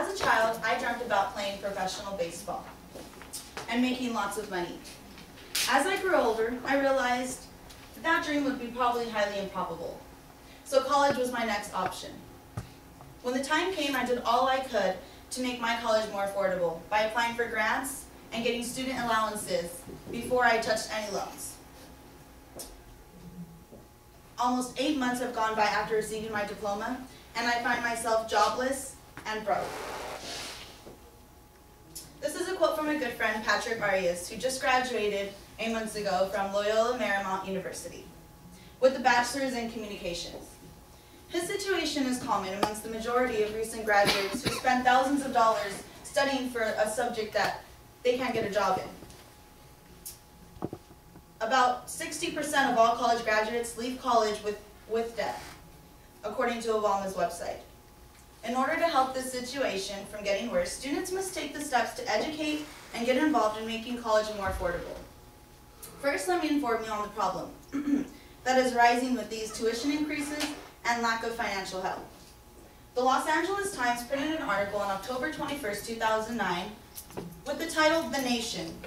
As a child, I dreamt about playing professional baseball and making lots of money. As I grew older, I realized that dream would be probably highly improbable. So college was my next option. When the time came, I did all I could to make my college more affordable by applying for grants and getting student allowances before I touched any loans. Almost 8 months have gone by after receiving my diploma, and I find myself jobless and broke. This is a quote from a good friend, Patrick Arias, who just graduated 8 months ago from Loyola Marymount University with a bachelor's in communications. His situation is common amongst the majority of recent graduates who spend thousands of dollars studying for a subject that they can't get a job in. About 60% of all college graduates leave college with debt, according to Obama's website. In order to help this situation from getting worse, students must take the steps to educate and get involved in making college more affordable. First, let me inform you on the problem that is rising with these tuition increases and lack of financial help. The Los Angeles Times printed an article on October 21st, 2009 with the title, "The Nation,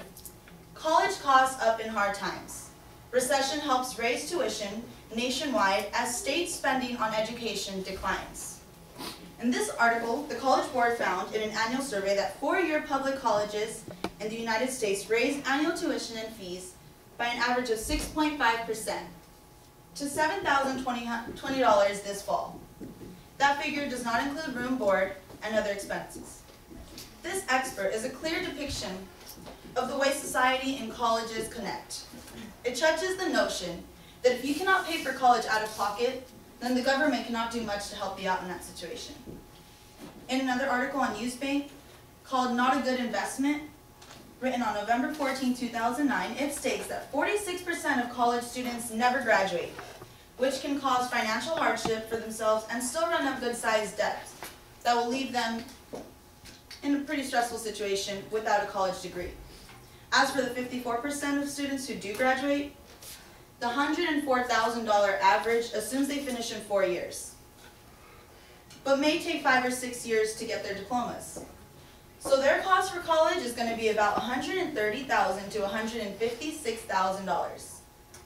College Costs Up in Hard Times. Recession Helps Raise Tuition Nationwide as State Spending on Education Declines." In this article, the College Board found in an annual survey that four-year public colleges in the United States raised annual tuition and fees by an average of 6.5% to $7,020 this fall. That figure does not include room, board, and other expenses. This expert is a clear depiction of the way society and colleges connect. It touches the notion that if you cannot pay for college out of pocket, then the government cannot do much to help you out in that situation. In another article on Newsbank called "Not a Good Investment," written on November 14, 2009, it states that 46% of college students never graduate, which can cause financial hardship for themselves and still run up good-sized debts that will leave them in a pretty stressful situation without a college degree. As for the 54% of students who do graduate, the $104,000 average assumes they finish in 4 years, but may take 5 or 6 years to get their diplomas. So their cost for college is going to be about $130,000 to $156,000.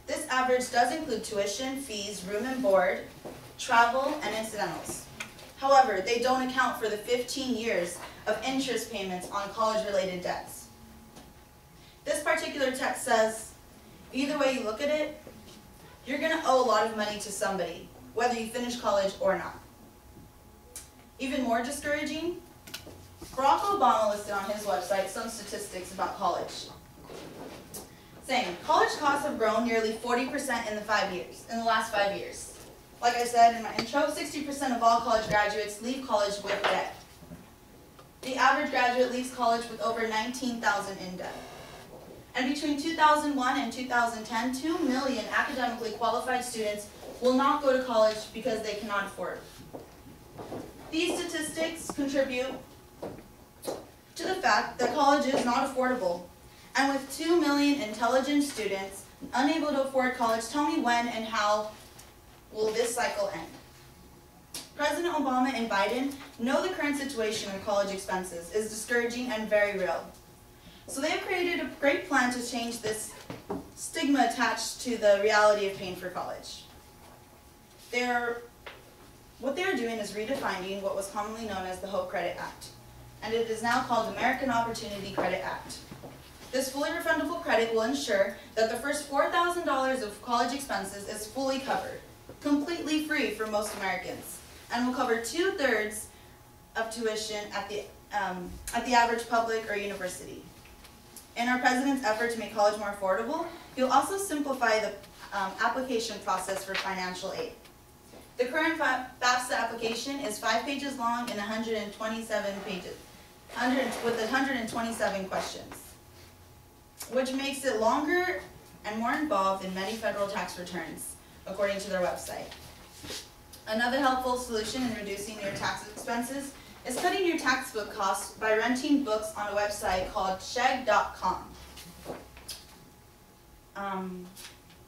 This average does include tuition, fees, room and board, travel, and incidentals. However, they don't account for the 15 years of interest payments on college-related debts. This particular text says, either way you look at it, you're going to owe a lot of money to somebody, whether you finish college or not. Even more discouraging, Barack Obama listed on his website some statistics about college, saying college costs have grown nearly 40% in the last 5 years. Like I said in my intro, 60% of all college graduates leave college with debt. The average graduate leaves college with over $19,000 in debt. And between 2001 and 2010, 2 million academically qualified students will not go to college because they cannot afford it. These statistics contribute to the fact that college is not affordable. And with 2 million intelligent students unable to afford college, tell me when and how will this cycle end? President Obama and Biden know the current situation of college expenses is discouraging and very real. So they have created a great plan to change this stigma attached to the reality of paying for college. What they are doing is redefining what was commonly known as the Hope Credit Act, and it is now called the American Opportunity Credit Act. This fully refundable credit will ensure that the first $4,000 of college expenses is fully covered, completely free for most Americans, and will cover 2/3 of tuition at the average public or university. In our president's effort to make college more affordable, he'll also simplify the application process for financial aid. The current FAFSA application is 5 pages long and 127 pages, with 127 questions, which makes it longer and more involved than many federal tax returns, according to their website. Another helpful solution in reducing your tax expenses is cutting your textbook costs by renting books on a website called Chegg.com.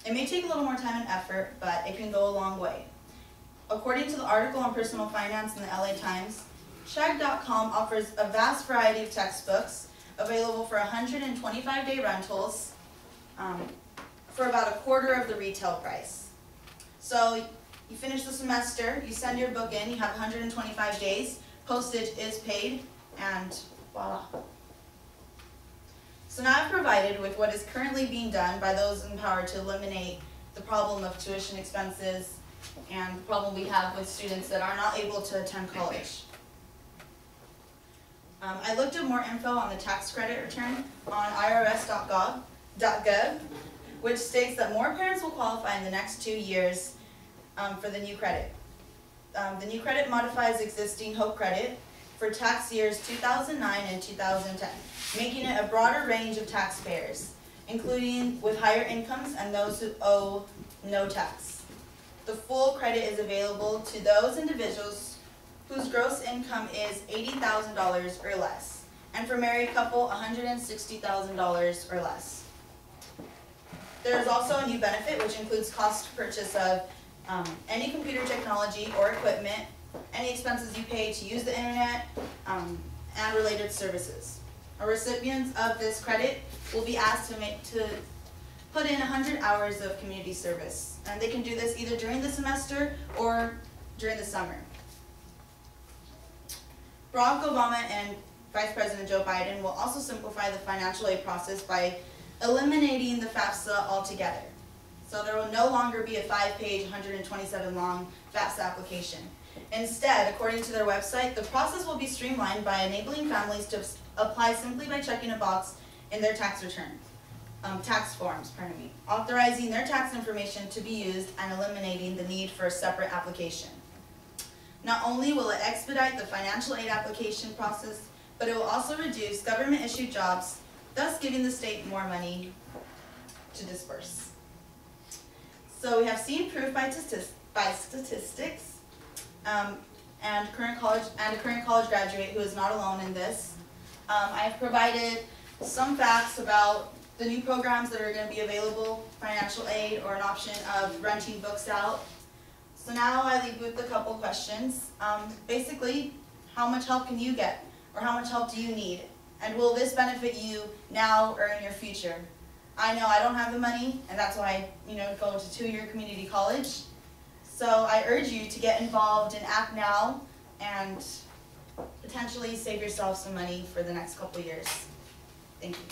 It may take a little more time and effort, but it can go a long way. According to the article on personal finance in the LA Times, Shag.com offers a vast variety of textbooks available for 125-day rentals for about a quarter of the retail price. So you finish the semester, you send your book in, you have 125 days, postage is paid, and voila. So now I've provided with what is currently being done by those in power to eliminate the problem of tuition expenses and the problem we have with students that are not able to attend college. I looked at more info on the tax credit return on irs.gov, which states that more parents will qualify in the next 2 years for the new credit. The new credit modifies existing HOPE credit for tax years 2009 and 2010, making it a broader range of taxpayers, including with higher incomes and those who owe no tax. The full credit is available to those individuals whose gross income is $80,000 or less, and for married couple, $160,000 or less. There is also a new benefit which includes cost to purchase of any computer technology or equipment, any expenses you pay to use the internet, and related services. Recipients of this credit will be asked to put in 100 hours of community service, and they can do this either during the semester or during the summer. Barack Obama and Vice President Joe Biden will also simplify the financial aid process by eliminating the FAFSA altogether. So there will no longer be a 5-page, 127-long FAFSA application. Instead, according to their website, the process will be streamlined by enabling families to apply simply by checking a box in their tax return, tax forms, authorizing their tax information to be used and eliminating the need for a separate application. Not only will it expedite the financial aid application process, but it will also reduce government-issued jobs, thus giving the state more money to disperse. So we have seen proof by statistics, and a current college graduate who is not alone in this. I've provided some facts about the new programs that are going to be available, financial aid or an option of renting books out. So now I leave with a couple questions. Basically, how much help can you get? Or how much help do you need? And will this benefit you now or in your future? I know I don't have the money, and that's why I go to 2-year community college. So I urge you to get involved and act now and potentially save yourself some money for the next couple years. Thank you.